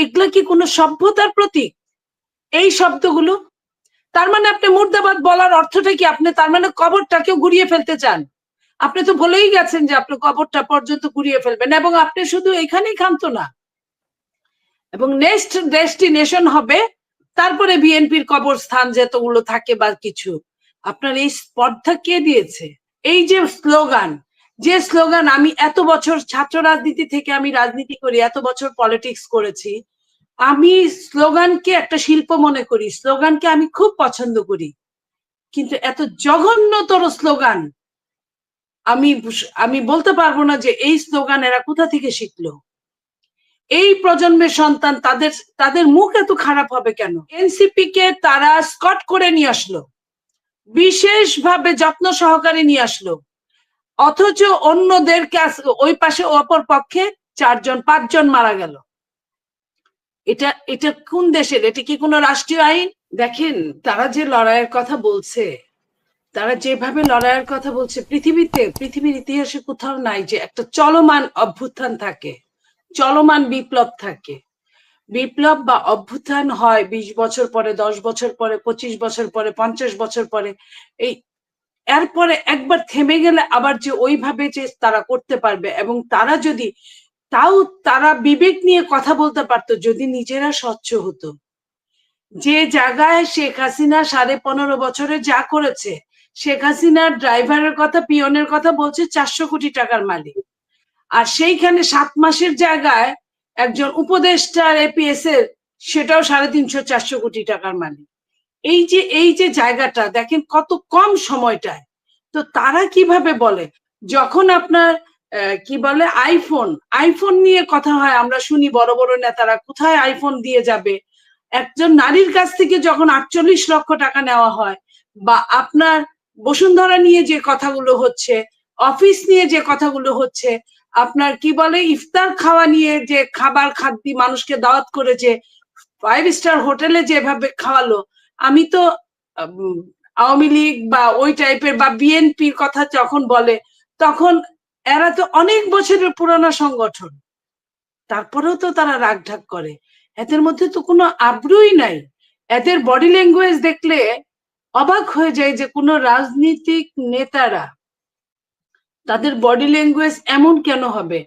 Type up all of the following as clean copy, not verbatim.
এগুলা কি কোনো সভ্যতার প্রতীক? এই শব্দগুলো, তার মানে আপনি মুর্দাবাদ বলার অর্থটা কি? আপনি তার মানে কবরটাকেও গুড়িয়ে ফেলতে চান? আপনি তো বলেই গেছেন যে আপনি কবরটা পর্যন্ত গুড়িয়ে ফেলবেন, এবং আপনি শুধু এখানেই ক্ষান্ত না, এবং নেক্সট ডেস্টিনেশন হবে তারপরে বিএনপির কবরস্থান যতগুলো থাকে বা কিছু। আপনার এই স্পর্ধা কে দিয়েছে? এই যে স্লোগান, আমি এত বছর ছাত্র রাজনীতি থেকে আমি রাজনীতি করি, এত বছর পলিটিক্স করেছি, আমি স্লোগানকে একটা শিল্প মনে করি, স্লোগানকে আমি খুব পছন্দ করি, কিন্তু এত জঘন্যতর স্লোগান আমি আমি বলতে পারবো না যে এই স্লোগান এরা কোথা থেকে শিখলো। এই প্রজন্মের সন্তান, তাদের মুখ এত খারাপ হবে কেন? এনসিপি কে তারা স্কট করে নিয়ে আসলো, বিশেষভাবে যত্ন সহকারে নিয়ে আসলো, অথচ অন্যদের ওই পাশে অপর পক্ষে 4-5 জন মারা গেল। এটা কোন দেশের? এটা কি কোনো রাষ্ট্রীয় আইন? দেখেন, তারা যে লড়াইয়ের কথা বলছে, তারা যেভাবে লড়াইয়ের কথা বলছে, পৃথিবীর ইতিহাসে কোথাও নাই যে একটা চলমান অভ্যুত্থান থাকে, চলমান বিপ্লব থাকে। বিপ্লব বা অভ্যুত্থান হয় 20 বছর পরে, 10 বছর পরে, 25 বছর পরে, 50 বছর পরে। এই এরপরে একবার থেমে গেলে আবার যে ওইভাবে যে তারা করতে পারবে, এবং তারা যদি তারা বিবেক নিয়ে কথা বলতে পারতো, যদি নিজেরা স্বচ্ছ হতো। যে জায়গায় শেখ হাসিনা 15.5 বছরে যা করেছে, শেখ হাসিনার ড্রাইভারের কথা, পিয়নের কথা বলছে 400 কোটি টাকার মালিক, আর সেইখানে 7 মাসের জায়গায় একজন উপদেষ্টার এপিএস এর সেটাও 350-400 কোটি টাকার মালিক। এই যে জায়গাটা দেখেন কত কম সময়টায়। তো তারা কিভাবে বলে, যখন আপনার কি বলে আইফোন নিয়ে কথা হয়, আমরা শুনি বড় বড় নেতারা কোথায় আইফোন দিয়ে যাবে, একজন নারীর কাছ থেকে যখন 48 লক্ষ টাকা নেওয়া হয়, বা আপনার বসুন্ধরা নিয়ে যে কথাগুলো হচ্ছে, অফিস নিয়ে যে কথাগুলো হচ্ছে, আপনার কি বলে ইফতার খাওয়া নিয়ে যে খাদ্য মানুষকে দাওয়াত করে যে 5 স্টার হোটেলে যেভাবে খাওয়ালো, আমি তো আওয়ামী লীগ বা ওই টাইপের বা বিএনপির কথা যখন বলে, তখন এরা তো অনেক বছরের পুরানো সংগঠন, তারপরেও তো তারা রাগঢাক করে। এদের মধ্যে তো কোনো আব্রুই নাই। এদের বডি ল্যাঙ্গুয়েজ দেখলে অবাক হয়ে যায় যে কোনো রাজনীতিক নেতারা, তাদের বডি ল্যাঙ্গুয়েজ এমন কেন হবে?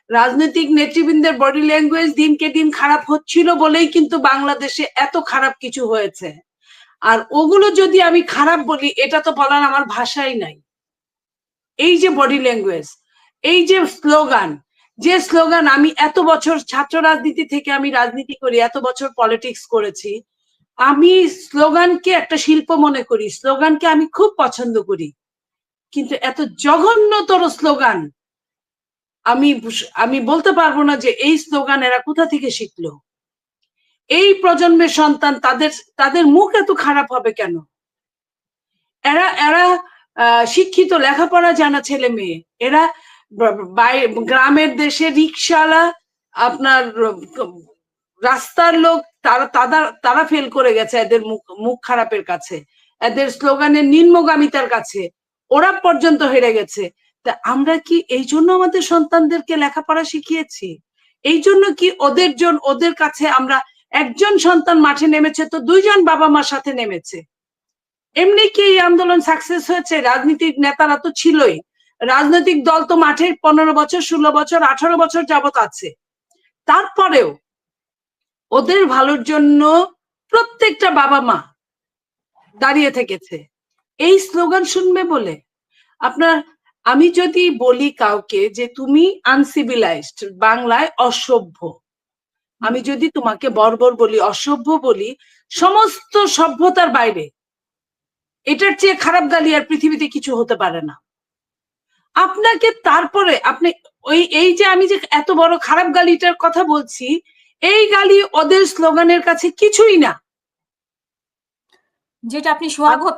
রাজনৈতিক নেতৃবৃন্দের বডি ল্যাঙ্গুয়েজ দিনকে দিন খারাপ হচ্ছিল বলেই কিন্তু বাংলাদেশে এত খারাপ কিছু হয়েছে। আর ওগুলো যদি আমি খারাপ বলি, এটা তো বলার আমার ভাষাই নাই। এই যে বডি ল্যাঙ্গুয়েজ, এই যে স্লোগান, আমি এত বছর ছাত্র রাজনীতি থেকে আমি রাজনীতি করি, এত বছর পলিটিক্স করেছি, আমি স্লোগানকে একটা শিল্প মনে করি, স্লোগানকে আমি খুব পছন্দ করি, কিন্তু এত জঘন্যতর স্লোগান আমি বলতে পারবো না যে এই স্লোগান এরা কোথা থেকে শিখলো। এই প্রজন্মের সন্তান, তাদের মুখ এত খারাপ হবে কেন? এরা শিক্ষিত, লেখাপড়া জানা ছেলে মেয়ে, এরা গ্রামের দেশে রিক্সাওয়ালা, আপনার রাস্তার লোক, তারা ফেল করে গেছে এদের মুখ খারাপের কাছে, এদের স্লোগানের নিম্নগামিতার কাছে ওরা পর্যন্ত হেরে গেছে। তা আমরা কি এই জন্য আমাদের সন্তানদেরকে লেখাপড়া শিখিয়েছি? এই জন্য কি ওদের কাছে আমরা, একজন সন্তান মাঠে নেমেছে তো 2 জন বাবা মার সাথে নেমেছে। এমনি কি এই আন্দোলন সাকসেস হয়েছে? রাজনীতিক নেতারা তো ছিলই, রাজনৈতিক দল তো মাঠে 15 বছর, 16 বছর, 18 বছর যাবত আছে, তারপরেও ওদের ভালোর জন্য প্রত্যেকটা বাবা মা দাঁড়িয়ে থেকেছে এই স্লোগান শুনবে বলে। আমি যদি বলি কাউকে যে তুমি আনসিভিলাইজড, বাংলায় অসভ্য, আমি যদি তোমাকে বর্বর বলি, অসভ্য বলি, সমস্ত সভ্যতার বাইরে এটার চেয়ে খারাপ গালি আর পৃথিবীতে কিছু হতে পারে না। আপনাকে তারপরে আপনি এই যে আমি যে এত বড় খারাপ গালিটার কথা বলছি, এই গালি ওদের স্লোগানের কাছে কিছুই না। যেটা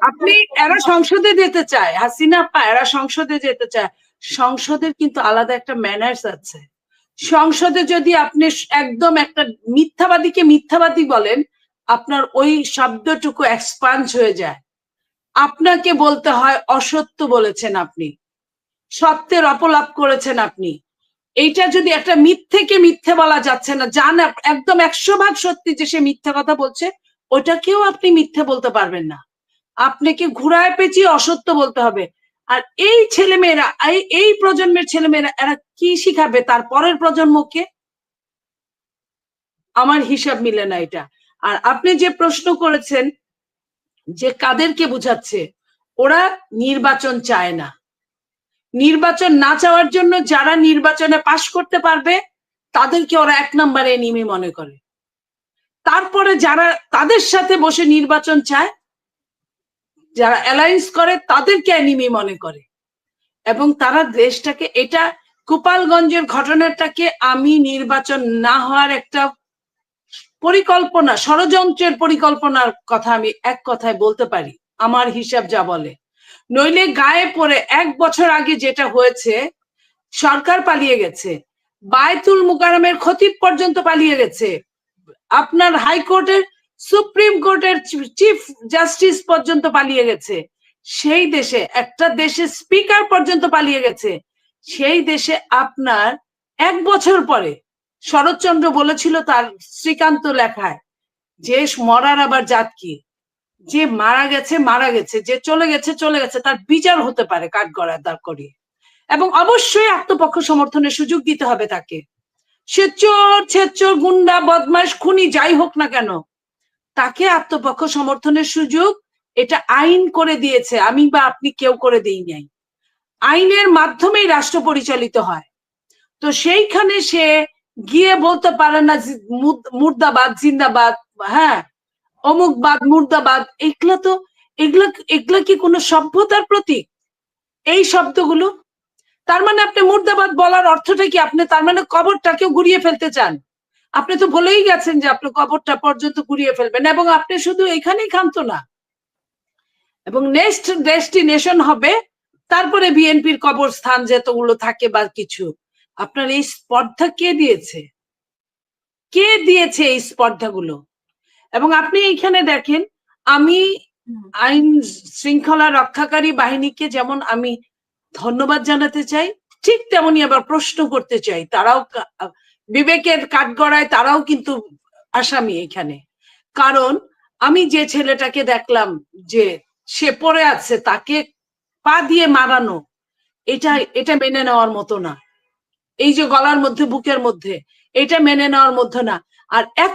আপনি এরা সংসদে যেতে চায়, হাসিনা আপা এরা সংসদে যেতে চায়, সংসদের কিন্তু আলাদা একটা ম্যানার্স আছে। সংসদে যদি আপনি একদম একটা মিথ্যাবাদীকে মিথ্যাবাদী বলেন, আপনার ওই শব্দটুকু এক্সপান্স হয়ে যায়, আপনাকে বলতে হয় অসত্য বলেছেন আপনি, সত্যের অপলাপ করেছেন আপনি, এইটা যদি একটা মিথ্যেকে মিথ্যে বলা যাচ্ছে না, জান একদম 100% সত্যি যে সে মিথ্যা কথা বলছে, ওটাকেও আপনি মিথ্যে বলতে পারবেন না। আপনাকে ঘুরায় পেঁচিয়ে অসত্য বলতে হবে। আর এই ছেলেমেয়েরা, এই প্রজন্মের ছেলেমেয়েরা এরা কি শিখাবে তার পরের প্রজন্মকে? আমার হিসাব মিলে না এটা। আর আপনি যে প্রশ্ন করেছেন যে কাদেরকে বুঝাচ্ছে, ওরা নির্বাচন চায় না। নির্বাচন না চাওয়ার জন্য যারা নির্বাচনে পাশ করতে পারবে তাদেরকে ওরা 1 নম্বরে এনিমি মনে করে। তারপরে যারা তাদের সাথে বসে নির্বাচন চায়, যারা অ্যালায়েন্স করে, তাদেরকে এনিমি মনে করে। এবং তারা দেশটাকে, এটা গোপালগঞ্জের ঘটনাটাকে আমি নির্বাচন না হওয়ার একটা পরিকল্পনা, ষড়যন্ত্রের পরিকল্পনার কথা আমি এক কথায় বলতে পারি, আমার হিসাব যা বলে। নইলে গায়ে পড়ে 1 বছর আগে যেটা হয়েছে, সরকার পালিয়ে গেছে, বায়তুল মুকাররমের খতিব পর্যন্ত পালিয়ে গেছে, আপনার হাইকোর্টের, সুপ্রিম কোর্টের চিফ জাস্টিস পর্যন্ত পালিয়ে গেছে, সেই দেশে একটা দেশের স্পিকার পর্যন্ত পালিয়ে গেছে। সেই দেশে আপনার 1 বছর পরে শরৎচন্দ্র বলেছিল তার শ্রীকান্ত লেখায় যে মরার আবার জাত কি, যে মারা গেছে মারা গেছে, যে চলে গেছে চলে গেছে, তার বিচার হতে পারে কাঠগড়ায় দাঁড় করিয়ে। এবং অবশ্যই আত্মপক্ষ সমর্থনের সুযোগ দিতে হবে তাকে। সে চোর, ছেচোর, গুন্ডা, বদমাশ, খুনি যাই হোক না কেন, তাকে আত্মপক্ষ সমর্থনের সুযোগ এটা আইন করে দিয়েছে, আমি বা আপনি কেউ করে দিই নাই। আইনের মাধ্যমেই রাষ্ট্র পরিচালিত হয়। তো সেইখানে সে গিয়ে বলতে পারে না মুর্দাবাদ, জিন্দাবাদ, হ্যাঁ অমুকবাদ, মুর্দাবাদ। এগুলা কি কোনো সভ্যতার প্রতীক? এই শব্দগুলো, তার মানে আপনি মুর্দাবাদ বলার অর্থটা কি? আপনি তার মানে কবরটাকেও ঘুরিয়ে ফেলতে চান। আপনি তো বলেই গেছেন যে আপনি কবরটা পর্যন্ত ঘুরিয়ে ফেলবেন, এবং আপনি শুধু এখানেই ক্ষান্ত না, এবং নেক্সট ডেস্টিনেশন হবে তারপরে বিএনপির কবরস্থান যতগুলো থাকে বা কিছু। আপনার এই স্পর্ধা কে দিয়েছে? কে দিয়েছে এই স্পর্ধাগুলো? এবং আপনি এইখানে দেখেন, আমি আইন শৃঙ্খলা রক্ষাকারী বাহিনীকে যেমন আমি ধন্যবাদ জানাতে চাই, ঠিক তেমনি আবার প্রশ্ন করতে চাই। তারাও বিবেকের কাঠগড়ায় তারাও কিন্তু আসামি এখানে। কারণ আমি যে ছেলেটাকে দেখলাম যে সে পড়ে আছে, তাকে পা দিয়ে মারানো, এটা মেনে নেওয়ার মতো না। এই যে গলার মধ্যে, বুকের মধ্যে, এটা মেনে নেওয়ার মধ্যে না। আর এক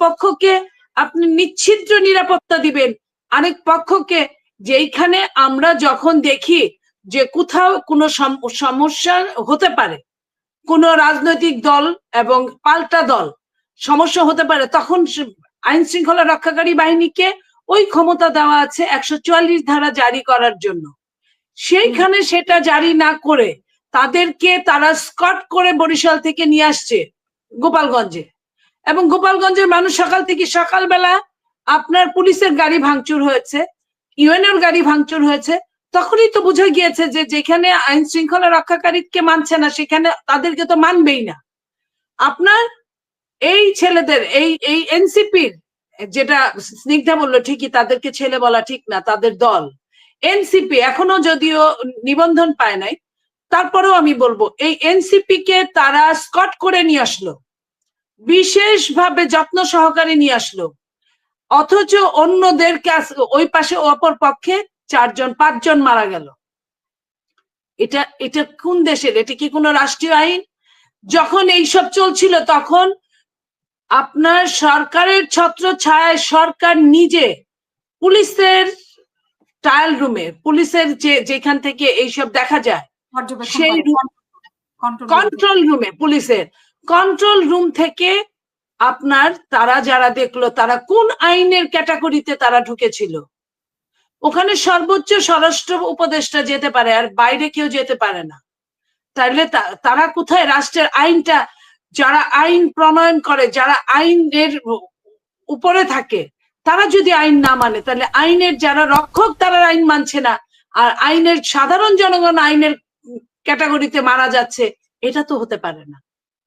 পক্ষকে আপনি নিশ্চিদ্র নিরাপত্তা দিবেন, আরেক পক্ষকে, যেইখানে আমরা যখন দেখি যে কোথাও কোনো সমস্যা হতে পারে, কোনো রাজনৈতিক দল এবং পাল্টা দল সমস্যা হতে পারে, তখন আইন শৃঙ্খলা রক্ষাকারী বাহিনীকে ওই ক্ষমতা দেওয়া আছে 144 ধারা জারি করার জন্য। সেইখানে সেটা জারি না করে তাদেরকে তারা স্কট করে বরিশাল থেকে নিয়ে আসছে গোপালগঞ্জে, এবং গোপালগঞ্জের মানুষ সকালবেলা আপনার পুলিশের গাড়ি ভাঙচুর হয়েছে, ইউএনএর গাড়ি ভাঙচুর হয়েছে, তখনই তো বোঝা গিয়েছে যে যেখানে আইন শৃঙ্খলা রক্ষাকারীকে মানছে না সেখানে তাদেরকে তো মানবেই না। আপনার এই ছেলেদের, এই এনসিপির, যেটা স্নিগ্ধা বললো ঠিকই, তাদেরকে ছেলে বলা ঠিক না, তাদের দল এনসিপি এখনো যদিও নিবন্ধন পায় নাই, তারপরেও আমি বলবো এই এনসিপি কে তারা স্কট করে নিয়ে আসলো, বিশেষভাবে যত্ন সহকারে নিয়ে আসলো, অথচ অন্যদের ওই পাশে অপর পক্ষে 4-5 জন মারা গেল। এটা কোন দেশের? এটা কি কোনো রাষ্ট্রীয় আইন? যখন এইসব চলছিল তখন আপনার সরকারের ছত্র ছায়ায় সরকার নিজে পুলিশের ট্রায়াল রুমে, পুলিশের যেখান থেকে এইসব দেখা যায়, সেই কন্ট্রোল রুমে, পুলিশের কন্ট্রোল রুম থেকে আপনার তারা যারা দেখলো তারা কোন আইনের ক্যাটাগরিতে তারা ঢুকেছিল, ওখানে সর্বোচ্চ স্বরাষ্ট্র উপদেষ্টা যেতে পারে, আর বাইরে কেউ যেতে পারে না। তাহলে তারা কোথায়? রাষ্ট্রের আইনটা, যারা আইন প্রণয়ন করে, যারা আইনের উপরে থাকে, তারা যদি আইন না মানে, তাহলে আইনের যারা রক্ষক তারা আইন মানছে না, আর আইনের সাধারণ জনগণ আইনের ক্যাটাগরিতে মারা যাচ্ছে, এটা তো হতে পারে না।